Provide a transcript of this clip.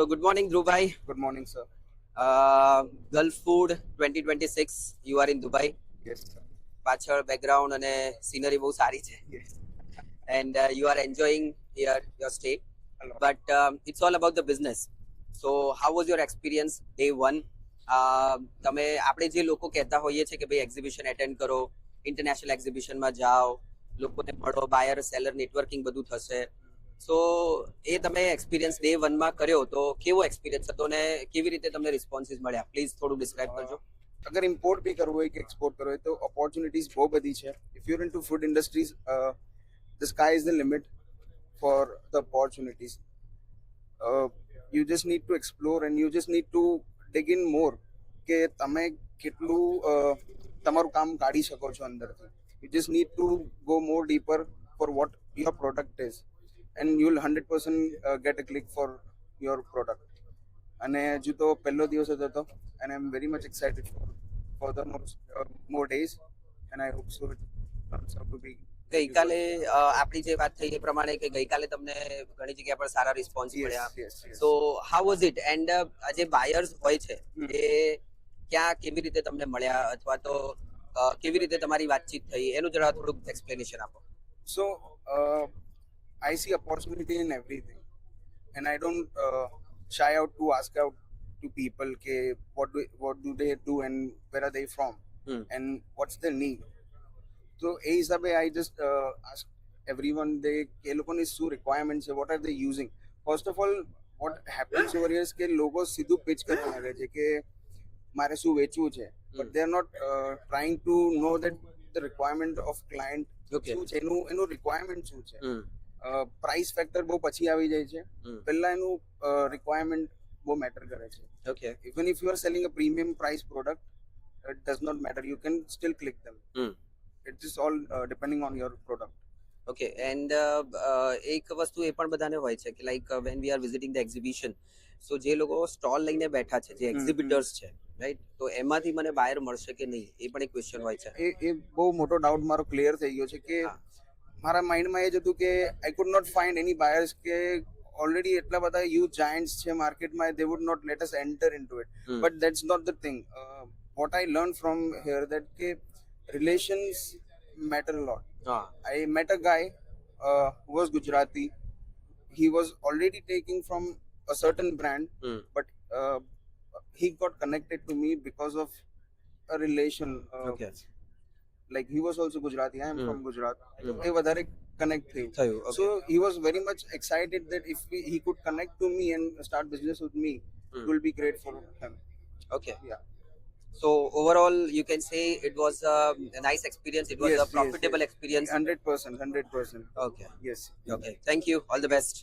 So good morning, Dhruv bhai. Good morning, sir. Gulf Food 2026. You are in Dubai. Yes, sir. પાછળ background અને scenery બહુ સારી છે. Yes. And you are enjoying here your stay. Hello. But it's all about the business. So how was your experience day one? તમે આપણે જે લોકો કહેતા હોઈએ છીએ કે ભાઈ એક્ઝિબિશન એટેન્ડ કરો, ઇન્ટરનેશનલ એક્ઝિબિશનમાં જાઓ, લોકોને મળો, બાયર સેલર નેટવર્કિંગ બધું થશે. સો એ તમે એક્સપિરિયન્સ ડે વનમાં કર્યો તો કેવો એક્સપિરિયન્સ હતો ને કેવી રીતે તમને રિસ્પોન્સીસ મળ્યા? પ્લીઝ થોડું ડિસ્ક્રાઇબ કરજો. અગર ઇમ્પોર્ટ બી કરવું હોય કે એક્સપોર્ટ કરવું હોય તો ઓપોર્ચ્યુનિટીઝ બહુ બધી છે. If you're into food industries the sky is the limit for the opportunities. You just need to explore and you just need to dig in more કે તમે કેટલું તમારું કામ કાઢી શકો છો અંદરથી. You just need to go more deeper for what your product is and you will 100% get a click for your product. અને હજુ તો પહેલો દિવસ જ હતો and I'm very much excited for the more days and I hope so it turns out to be. ગઈકાલે આપણી જે વાત થઈ એ પ્રમાણે કે ગઈકાલે તમને ઘણી જગ્યા પર સારા રિસ્પોન્સ મળ્યા. Yes. So how was it? And આ જે બાયર્સ હોય છે એ ક્યાં કેવી રીતે તમને મળ્યા અથવા તો કેવી રીતે તમારી વાતચીત થઈ એનું જરા થોડુંક એક્સપ્લેનેશન આપો. So I see opportunity in everything and I don't shy out to ask out to people ke what do they do and where are they from and what's their need. So એ હિસાબે I just ask everyone they કે લોકોની શું requirements છે, what are they using. First of all what happens over here is કે લોકો સીધું pitch કરવા લાગે છે કે મારે શું વેચવું છે, but they are not trying to know that the requirement of client શું છે, એનું requirement શું છે. પ્રાઇસ ફેક્ટર બહુ પછી આવી જાય છે, પહેલા એનું રિક્વાયરમેન્ટ બહુ મેટર કરે છે. Okay, even if you are selling a premium price product it does not matter, you can still click them. It is all depending on your product. Okay. And એક વસ્તુ એ પણ બધાને હોય છે કે like when we are visiting the exhibition, so જે લોકો સ્ટોલ લઈને બેઠા છે, જે એક્ઝિબિટર્સ છે, રાઈટ, તો એમાંથી મને બાયર મળશે કે નહીં એ પણ એક ક્વેશ્ચન હોય છે. એ બહુ મોટો ડાઉટ મારો ક્લિયર થઈ ગયો છે કે મારા માઇન્ડમાં એ જ હતું કે I could not find any buyers કે ઓલરેડી એટલા બધા યુઝ જાયન્ટ્સ છે માર્કેટમાં, they would not let us enter into it. But that's not the thing. What I learn from here that કે relations matter a lot. I met a guy who was Gujarati. He was already taking from a certain brand, but he got connected to me because of a relation. Okay. Like he was also Gujarati. I am from Gujarat. એ વધારે connect થયું. Okay. So he was very much excited that if he could connect to me and start business with me, it will be great for him. Okay. Yeah. So overall, you can say it was a nice experience. It was a profitable experience. 100%. Okay. Yes. Okay. Thank you. All the best.